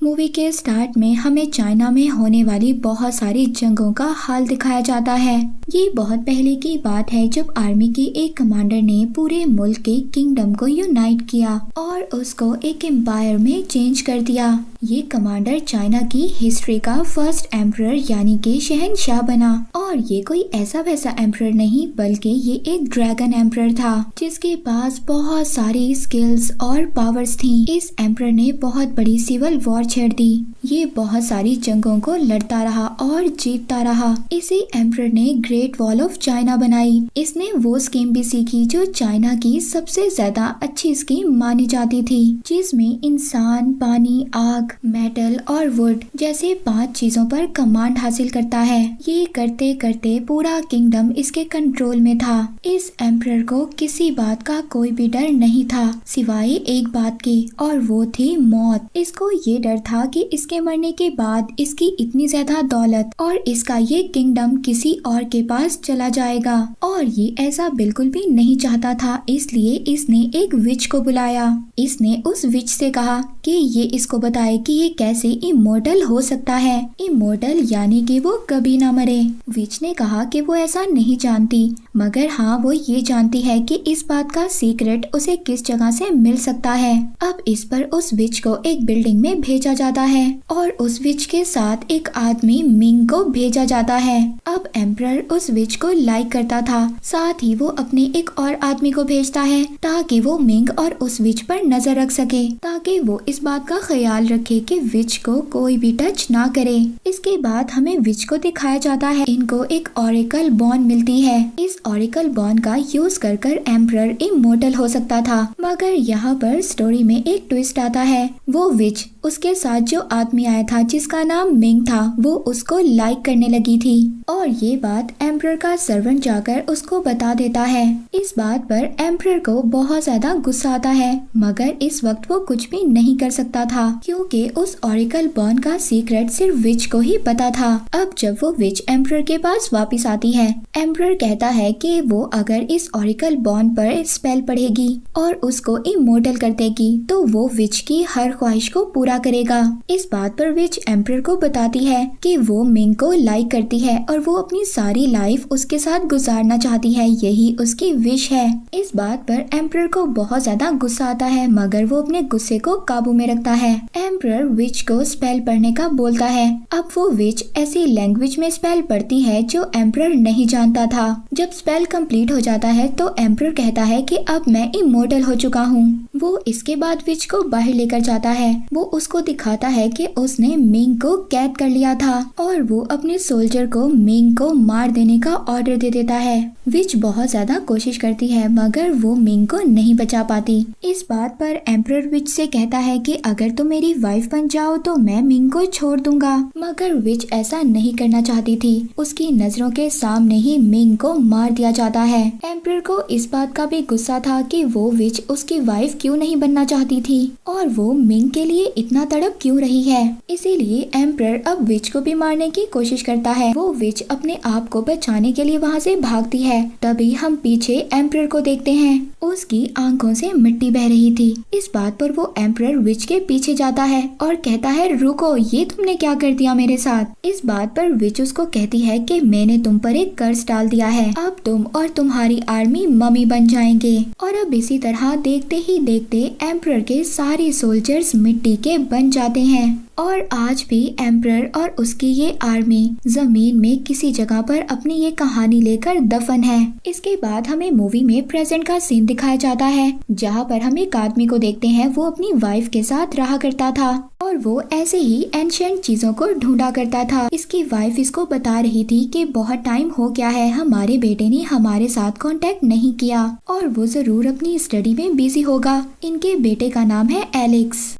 Movie के start में हमें चाइना में होने वाली बहुत सारी जंगों का हाल दिखाया जाता है। ये बहुत पहले की बात है जब आर्मी के एक कमांडर ने पूरे मुल्क के किंगडम को यूनाइट किया और उसको एक एम्पायर में चेंज कर दिया। ये कमांडर चाइना की हिस्ट्री का फर्स्ट एम्परर यानी कि शहंशाह बना और ये कोई ऐसा वैसा एम्परर नहीं बल्कि ये एक ड्रैगन एम्परर था जिसके पास बहुत सारी स्किल्स और पावर्स थी। इस एम्परर ने बहुत बड़ी सिविल वॉर छेड़ दी। ये बहुत सारी जंगों को लड़ता रहा और जीतता रहा। इसी एम्परर ने ग्रेट वॉल ऑफ चाइना बनाई। इसने वो स्कीम भी सीखी जो चाइना की सबसे ज्यादा अच्छी स्कीम मानी जाती थी, जिसमें इंसान, पानी, आग, मेटल और वुड जैसे 5 चीजों पर कमांड हासिल करता है। ये करते करते पूरा किंगडम इसके कंट्रोल में था। इस एम्परर को किसी बात का कोई भी डर नहीं था सिवाय एक बात की, और वो थी मौत। इसको ये डर था कि इसके मरने के बाद इसकी इतनी ज्यादा दौलत और इसका ये किंगडम किसी और के पास चला जाएगा, और ये ऐसा बिल्कुल भी नहीं चाहता था। इसलिए इसने एक विच को बुलाया। इसने उस विच से कहा कि ये इसको बताए कि ये कैसे इमोर्टल हो सकता है। इमोर्टल यानी कि वो कभी ना मरे। विच ने कहा कि वो ऐसा नहीं जानती, मगर हाँ वो ये जानती है कि इस बात का सीक्रेट उसे किस जगह से मिल सकता है। अब इस पर उस विच को एक बिल्डिंग में भेजा जाता है और उस विच के साथ एक आदमी मिंग को भेजा जाता है। अब एम्परर उस विच को लाइक करता था, साथ ही वो अपने एक और आदमी को भेजता है ताकि वो मिंग और उस विच पर नजर रख सके, ताकि वो इस बात का ख्याल रखे कि विच को कोई भी टच ना करे। इसके बाद हमें विच को दिखाया जाता है। इनको एक ऑरेकल बॉन्ड मिलती है। इस ऑरेकल बॉन्ड का यूज कर एम्परर इमोर्टल हो सकता था, मगर यहाँ पर स्टोरी में एक ट्विस्ट आता है। वो विच उसके साथ जो आदमी आया था जिसका नाम मिंग था, वो उसको लाइक करने लगी थी और ये बात एम्परर का सर्वेंट जाकर उसको बता देता है। इस बात पर एम्परर को बहुत ज्यादा गुस्सा आता है, मगर इस वक्त वो कुछ भी नहीं कर सकता था क्योंकि उस ऑरेकल बॉन्ड का सीक्रेट सिर्फ विच को ही पता था। अब जब वो विच एम्परर के पास वापस आती है, एम्परर कहता है कि वो अगर इस ऑरेकल बॉन्ड पर स्पेल पढ़ेगी और उसको इमोर्टल कर देगी तो वो विच की हर ख्वाहिश को पूरा करेगा। इस बात पर विच एम्परर को बताती है कि वो मिंग को लाइक करती है और वो अपनी सारी लाइफ उसके साथ गुजारना चाहती है, यही उसकी विश है। इस बात पर एम्परर को बहुत ज्यादा गुस्सा आता है, मगर वो अपने गुस्से को काबू में रखता है। एम्परर विच को स्पेल पढ़ने का बोलता है। अब वो विच ऐसी लैंग्वेज में स्पेल पढ़ती है जो एम्परर नहीं जानता था। जब स्पेल कंप्लीट हो जाता है तो एम्परर कहता है कि अब मैं इमोर्टल हो चुका हूँ। वो इसके बाद विच को बाहर लेकर जाता है। वो उसको दिखाता है कि उसने मिंग को कैद कर लिया था और वो अपने सोल्जर को मिंग को मार देने का ऑर्डर दे देता है। विच बहुत ज्यादा कोशिश करती है मगर वो मिंग को नहीं बचा पाती। इस बात पर एम्परर विच से कहता है कि अगर तुम मेरी वाइफ बन जाओ तो मैं मिंग को छोड़ दूंगा, मगर विच ऐसा नहीं करना चाहती थी। उसकी नजरों के सामने ही मिंग को मार दिया जाता है। एम्परर को इस बात का भी गुस्सा था कि वो विच उसकी वाइफ क्यों नहीं बनना चाहती थी और वो मिंग के लिए इतना तड़प क्यों रही है। इसीलिए एम्परर अब विच को भी मारने की कोशिश करता है। वो विच अपने आप को बचाने के लिए वहाँ से भागती है। तभी हम पीछे एम्परर को देखते हैं। उसकी आंखों से मिट्टी बह रही थी। इस बात पर वो एम्परर विच के पीछे जाता है और कहता है रुको, ये तुमने क्या कर दिया मेरे साथ। इस बात पर विच उसको कहती है कि मैंने तुम पर एक कर्ज डाल दिया है, अब तुम और तुम्हारी आर्मी मम्मी बन जाएंगे। और अब इसी तरह देखते ही देखते एम्परर के सारे सोल्जर्स मिट्टी के बन जाते हैं और आज भी एम्परर और उसकी ये आर्मी जमीन में किसी जगह पर अपनी ये कहानी लेकर दफन है। इसके बाद हमें मूवी में प्रेजेंट का सीन दिखाया जाता है जहाँ पर हम एक आदमी को देखते हैं। वो अपनी वाइफ के साथ रहा करता था और वो ऐसे ही एंशिएंट चीजों को ढूंढा करता था। इसकी वाइफ इसको बता रही थी कि बहुत टाइम हो गया है, हमारे बेटे ने हमारे साथ कांटेक्ट नहीं किया और वो जरूर अपनी स्टडी में बिजी होगा। इनके बेटे का नाम है एलेक्स।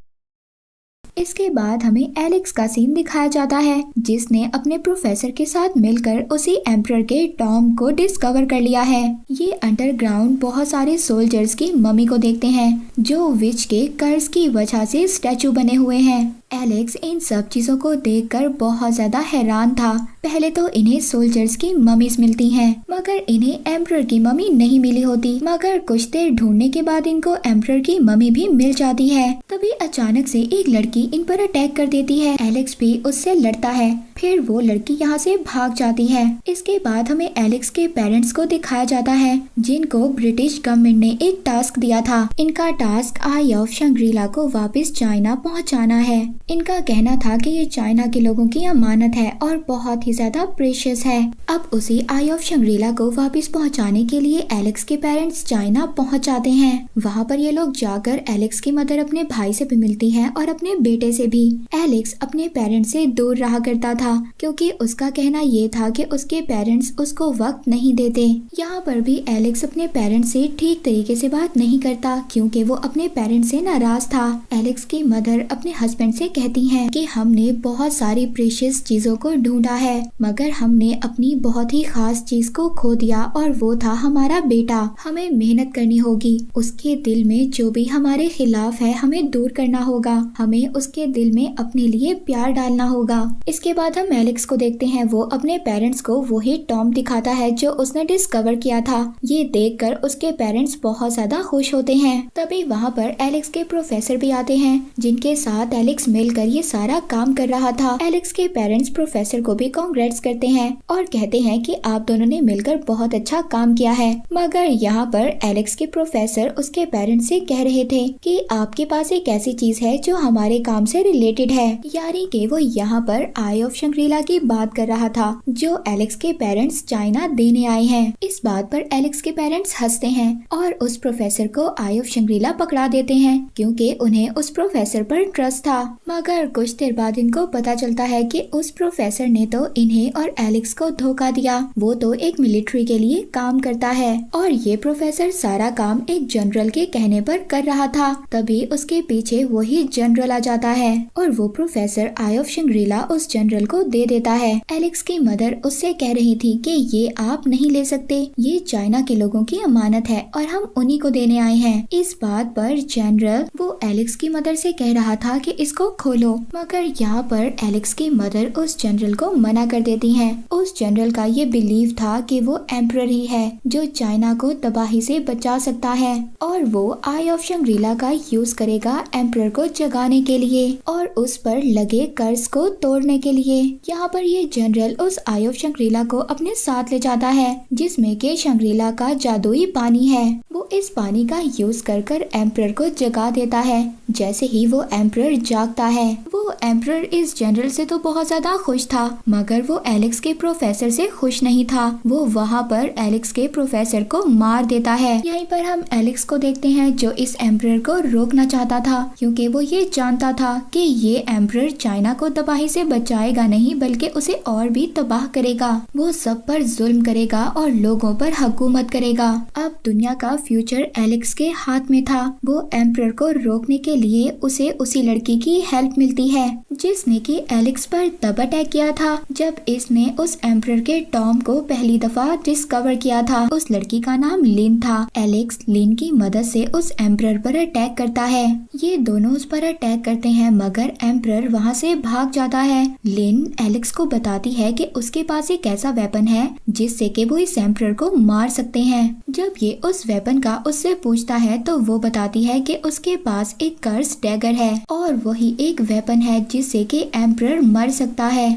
इसके बाद हमें एलेक्स का सीन दिखाया जाता है जिसने अपने प्रोफेसर के साथ मिलकर उसी एम्परर के टॉम को डिस्कवर कर लिया है। ये अंडरग्राउंड बहुत सारे सोल्जर्स की मम्मी को देखते हैं जो विच के कर्ज की वजह से स्टैचू बने हुए हैं। एलेक्स इन सब चीजों को देखकर बहुत ज्यादा हैरान था। पहले तो इन्हें सोल्जर्स की मम्मीज मिलती हैं, मगर इन्हें एम्परर की मम्मी नहीं मिली होती। मगर कुछ देर ढूंढने के बाद इनको एम्परर की मम्मी भी मिल जाती है। तभी अचानक से एक लड़की इन पर अटैक कर देती है। एलेक्स भी उससे लड़ता है, फिर वो लड़की यहाँ से भाग जाती है। इसके बाद हमें एलेक्स के पेरेंट्स को दिखाया जाता है, जिनको ब्रिटिश गवर्नमेंट ने एक टास्क दिया था। इनका टास्क आई ऑफ शंग्रीला को वापस चाइना पहुँचाना है। इनका कहना था कि ये चाइना के लोगों की अमानत है और बहुत ही ज्यादा प्रेशियस है। अब उसी आई ऑफ शंग्रीला को वापस पहुँचाने के लिए एलेक्स के पेरेंट्स चाइना पहुँच जाते हैं। वहाँ पर ये लोग जाकर एलेक्स की मदर अपने भाई से भी मिलती है और अपने बेटे से भी। एलेक्स अपने पेरेंट्स से दूर रहा करता था, क्योंकि उसका कहना ये था कि उसके पेरेंट्स उसको वक्त नहीं देते। यहाँ पर भी एलेक्स अपने पेरेंट्स से ठीक तरीके से बात नहीं करता, क्योंकि वो अपने पेरेंट्स से नाराज था। एलेक्स की मदर अपने हस्बैंड से कहती हैं कि हमने बहुत सारी प्रेशियस चीजों को ढूंढा है, मगर हमने अपनी बहुत ही खास चीज को खो दिया और वो था हमारा बेटा। हमें मेहनत करनी होगी, उसके दिल में जो भी हमारे खिलाफ है हमें दूर करना होगा, हमें उसके दिल में अपने लिए प्यार डालना होगा। इसके बाद हम एलेक्स को देखते हैं, वो अपने पेरेंट्स को वही टॉम दिखाता है जो उसने डिस्कवर किया था। ये देखकर उसके पेरेंट्स बहुत ज्यादा खुश होते हैं। तभी वहाँ पर एलेक्स के प्रोफेसर भी आते हैं, जिनके साथ एलेक्स मिलकर ये सारा काम कर रहा था। एलेक्स के पेरेंट्स प्रोफेसर को भी कांग्रेट्स करते हैं और कहते हैं कि आप दोनों ने मिलकर बहुत अच्छा काम किया है। मगर यहाँ पर एलेक्स के प्रोफेसर उसके पेरेंट्स से कह रहे थे कि आपके पास एक ऐसी चीज है जो हमारे काम से रिलेटेड है, यानी कि वो यहाँ पर आई ऑफ शंग्रीला की बात कर रहा था, जो एलेक्स के पेरेंट्स चाइना देने आए हैं। इस बात पर एलेक्स के पेरेंट्स हंसते हैं और उस प्रोफेसर को आई ऑफ शंग्रीला पकड़ा देते हैं, क्योंकि उन्हें उस प्रोफेसर पर ट्रस्ट था। मगर कुछ देर बाद इनको पता चलता है कि उस प्रोफेसर ने तो इन्हें और एलेक्स को धोखा दिया। वो तो एक मिलिट्री के लिए काम करता है और ये प्रोफेसर सारा काम एक जनरल के कहने पर कर रहा था। तभी उसके पीछे वही जनरल आ जाता है और वो प्रोफेसर आई ऑफ शंग्रीला उस जनरल को दे देता है। एलेक्स की मदर उससे कह रही थी कि ये आप नहीं ले सकते, ये चाइना के लोगों की अमानत है और हम उन्हीं को देने आए हैं। इस बात पर जनरल वो एलेक्स की मदर से कह रहा था कि इसको खोलो, मगर यहाँ पर एलेक्स की मदर उस जनरल को मना कर देती हैं। उस जनरल का ये बिलीव था कि वो एम्परर ही है जो चाइना को तबाही से बचा सकता है और वो आई ऑफ शंग्रीला का यूज करेगा एम्परर को जगाने के लिए और उस पर लगे कर्ज को तोड़ने के लिए। यहाँ पर ये जनरल उस आई ऑफ शंग्रीला को अपने साथ ले जाता है, जिसमें के शंग्रीला का जादुई पानी है। वो इस पानी का यूज कर एम्परर को जगा देता है। जैसे ही वो एम्परर जागता है, वो एम्परर इस जनरल से तो बहुत ज्यादा खुश था, मगर वो एलेक्स के प्रोफेसर से खुश नहीं था। वो वहाँ पर एलेक्स के प्रोफेसर को मार देता है। यहीं पर हम एलेक्स को देखते हैं, जो इस एम्परर को रोकना चाहता था, क्योंकि वो ये जानता था कि ये एम्परर चाइना को तबाही से बचाएगा नहीं, बल्कि उसे और भी तबाह करेगा। वो सब पर जुल्म करेगा और लोगों पर हुकूमत करेगा। अब दुनिया का फ्यूचर एलेक्स के हाथ में था। वो एम्परर को रोकने के लिए उसे उसी लड़की की हेल्प मिलती है, जिसने कि एलेक्स पर तब अटैक किया था जब इसने उस एम्परर के टॉम को पहली दफा डिस्कवर किया था। उस लड़की का नाम लिन था। एलेक्स लिन की मदद से उस एम्परर पर अटैक करता है। ये दोनों उस पर अटैक करते हैं, मगर एम्परर वहाँ से भाग जाता है। लिन एलेक्स को बताती है कि उसके पास एक ऐसा वेपन है जिससे कि वो इस एम्परर को मार सकते हैं। जब ये उस वेपन का उससे पूछता है तो वो बताती है कि उसके पास एक कर्स डैगर है और वही एक वेपन है जिससे कि एम्परर मर सकता है।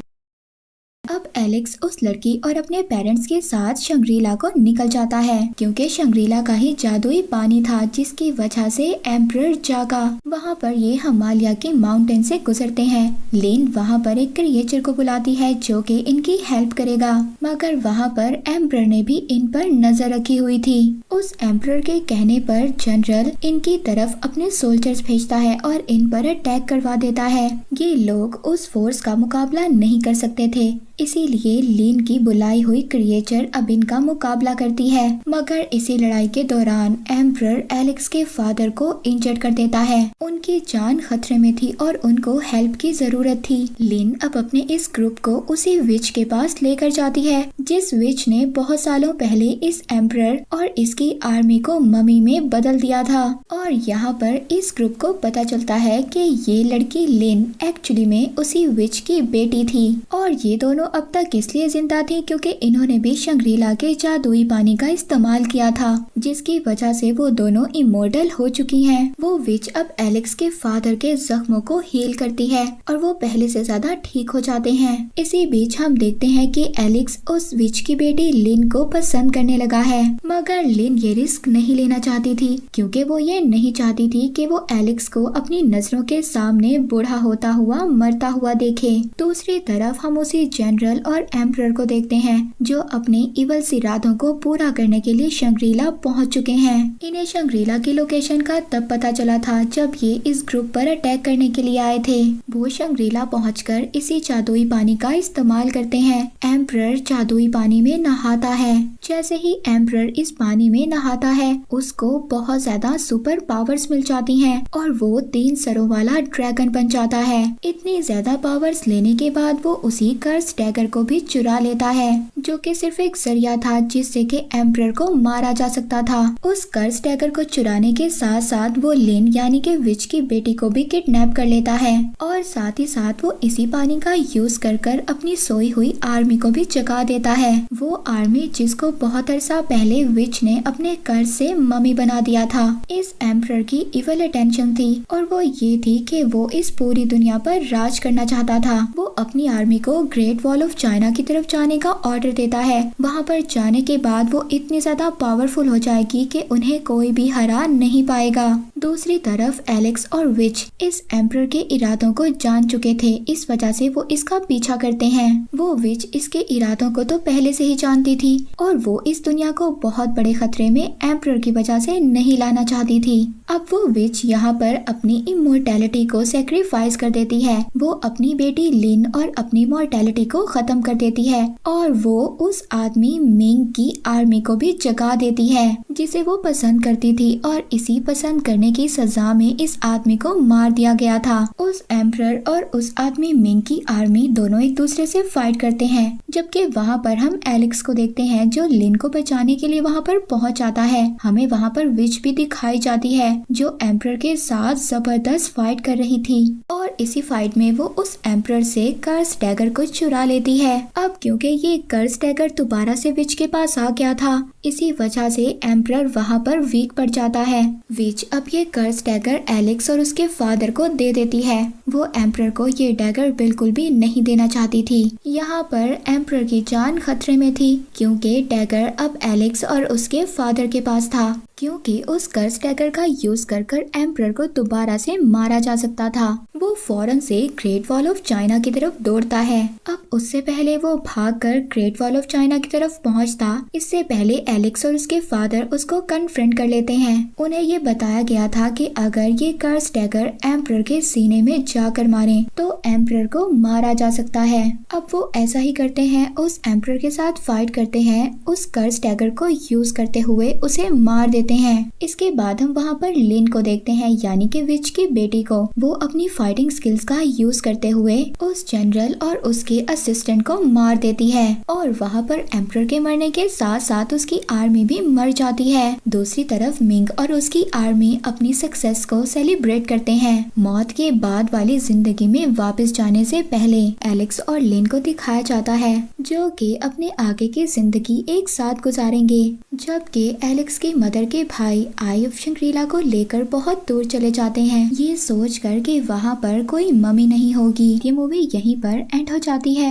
अब एलेक्स उस लड़की और अपने पेरेंट्स के साथ शंग्रीला को निकल जाता है, क्योंकि शंग्रीला का ही जादुई पानी था जिसकी वजह से एम्परर जागा। वहाँ पर ये हिमालय के माउंटेन से गुजरते हैं। लेन वहाँ पर एक क्रिएचर को बुलाती है जो कि इनकी हेल्प करेगा, मगर वहाँ पर एम्परर ने भी इन पर नजर रखी हुई थी। उस एम्परर के कहने पर जनरल इनकी तरफ अपने सोल्जर्स भेजता है और इन पर अटैक करवा देता है। ये लोग उस फोर्स का मुकाबला नहीं कर सकते थे, इसीलिए इसीलिए लिन की बुलाई हुई क्रिएचर अब इनका मुकाबला करती है, मगर इसी लड़ाई के दौरान एम्परर एलेक्स के फादर को इंजर्ड कर देता है। उनकी जान खतरे में थी और उनको हेल्प की जरूरत थी। लिन अब अपने इस ग्रुप को उसी विच के पास लेकर जाती है जिस विच ने बहुत सालों पहले इस एम्परर और इसकी आर्मी को मम्मी में बदल दिया था। और यहाँ पर इस ग्रुप को पता चलता है कि ये लड़की लिन एक्चुअली में उसी विच की बेटी थी और ये दोनों अब तक इसलिए जिंदा थी क्योंकि इन्होंने भी शंग्रीला के जादुई पानी का इस्तेमाल किया था, जिसकी वजह से वो दोनों इमोर्टल हो चुकी हैं। वो विच अब एलेक्स के फादर के जख्मों को हील करती है और वो पहले से ज्यादा ठीक हो जाते हैं। इसी बीच हम देखते हैं कि एलेक्स उस विच की बेटी लिन को पसंद करने लगा है, मगर लिन ये रिस्क नहीं लेना चाहती थी क्योंकि वो ये नहीं चाहती थी कि वो एलेक्स को अपनी नजरों के सामने बूढ़ा होता हुआ मरता हुआ देखे। दूसरी तरफ हम उसी जनरल और एम्परर को देखते हैं जो अपने इवल इरादों को पूरा करने के लिए शंग्रीला पहुंच चुके हैं। इन्हें शंग्रीला की लोकेशन का तब पता चला था जब ये इस ग्रुप पर अटैक करने के लिए आए थे। वो शंग्रीला पहुंचकर इसी जादुई पानी का इस्तेमाल करते हैं। एम्परर जादुई पानी में नहाता है। जैसे ही एम्परर इस पानी में नहाता है उसको बहुत ज्यादा सुपर पावर्स मिल जाती हैं और वो 3 सरों वाला ड्रैगन बन जाता है। इतनी ज्यादा पावर्स लेने के बाद वो उसी कर्स डैगर को भी चुरा लेता है जो कि सिर्फ एक जरिया था जिससे कि एम्परर को मारा जा सकता था। उस कर्स डैगर को चुराने के साथ साथ वो लिन यानी कि विच की बेटी को भी किडनैप कर लेता है और साथ ही साथ वो इसी पानी का यूज कर अपनी सोई हुई आर्मी को भी जगा देता है। वो आर्मी जिसको बहुत अरसा पहले विच ने अपने कर्ज से मम्मी बना दिया था। इस एम्परर की इवल अटेंशन थी और वो ये थी कि वो इस पूरी दुनिया पर राज करना चाहता था। वो अपनी आर्मी को ग्रेट वॉल ऑफ चाइना की तरफ जाने का ऑर्डर देता है। वहाँ पर जाने के बाद वो इतनी ज्यादा पावरफुल हो जाएगी कि उन्हें कोई भी हरा नहीं पाएगा। दूसरी तरफ एलेक्स और विच इस एम्परर के इरादों को जान चुके थे, इस वजह से वो इसका पीछा करते हैं। वो विच इसके इरादों को तो पहले से ही जानती थी और वो इस दुनिया को बहुत बड़े खतरे में एम्परर की वजह से नहीं लाना चाहती थी। अब वो विच यहाँ पर अपनी इमोर्टैलिटी को सेक्रीफाइस कर देती है। वो अपनी बेटी लिन और अपनी मॉर्टैलिटी को खत्म कर देती है और वो उस आदमी मिंग की आर्मी को भी जगा देती है जिसे वो पसंद करती थी और इसी पसंद करने की सजा में इस आदमी को मार दिया गया था। उस एम्परर और उस आदमी मिंग की आर्मी दोनों एक दूसरे से फाइट करते हैं, जबकि वहाँ पर हम एलेक्स को देखते हैं जो लिन को बचाने के लिए वहाँ पर पहुँच जाता है। हमें वहाँ पर विच भी दिखाई जाती है जो एम्परर के साथ जबरदस्त फाइट कर रही थी और इसी फाइट में वो उस एम्परर से कर्स डैगर को चुरा लेती है। अब क्योंकि ये कर्स डैगर दोबारा से विच के पास आ गया था, इसी वजह से एम्परर वहाँ पर वीक पड़ जाता है। विच अब ये कर्स डैगर एलेक्स और उसके फादर को दे देती है। वो एम्परर को ये डैगर बिल्कुल भी नहीं देना चाहती थी। यहाँ पर एम्परर की जान खतरे में थी क्योंकि डैगर अब एलेक्स और उसके फादर के पास था, क्योंकि उस कर्स डैगर का यूज कर एम्परर को दोबारा से मारा जा सकता था। वो फौरन से ग्रेट वॉल ऑफ चाइना की तरफ दौड़ता है। अब उससे पहले वो भागकर ग्रेट वॉल ऑफ चाइना की तरफ पहुंचता, इससे पहले एलेक्स और उसके फादर उसको कन्फ्रंट कर लेते हैं। उन्हें ये बताया गया था कि अगर ये कर्स डैगर एम्परर के सीने में जाकर मारे तो एम्परर को मारा जा सकता है। अब वो ऐसा ही करते हैं, उस एम्परर के साथ फाइट करते हैं, उस कर्स डैगर को यूज करते हुए उसे मार देते हैं। इसके बाद हम वहाँ पर लिन को देखते हैं यानी कि विच की बेटी को। वो अपनी फाइटिंग स्किल्स का यूज करते हुए उस जनरल और उसके असिस्टेंट को मार देती है और वहाँ पर एम्परर के मरने के साथ साथ उसकी आर्मी भी मर जाती है। दूसरी तरफ मिंग और उसकी आर्मी अपनी सक्सेस को सेलिब्रेट करते हैं। मौत के बाद वाली जिंदगी में वापस जाने से पहले एलेक्स और लिन को दिखाया जाता है जो कि अपने आगे की जिंदगी एक साथ गुजारेंगे, जबकि एलेक्स की मदर के भाई आई ऑफ शंग्रीला को लेकर बहुत दूर चले जाते हैं, ये सोचकर कि वहाँ पर कोई मम्मी नहीं होगी। ये मूवी यहीं पर एंड हो जाती है।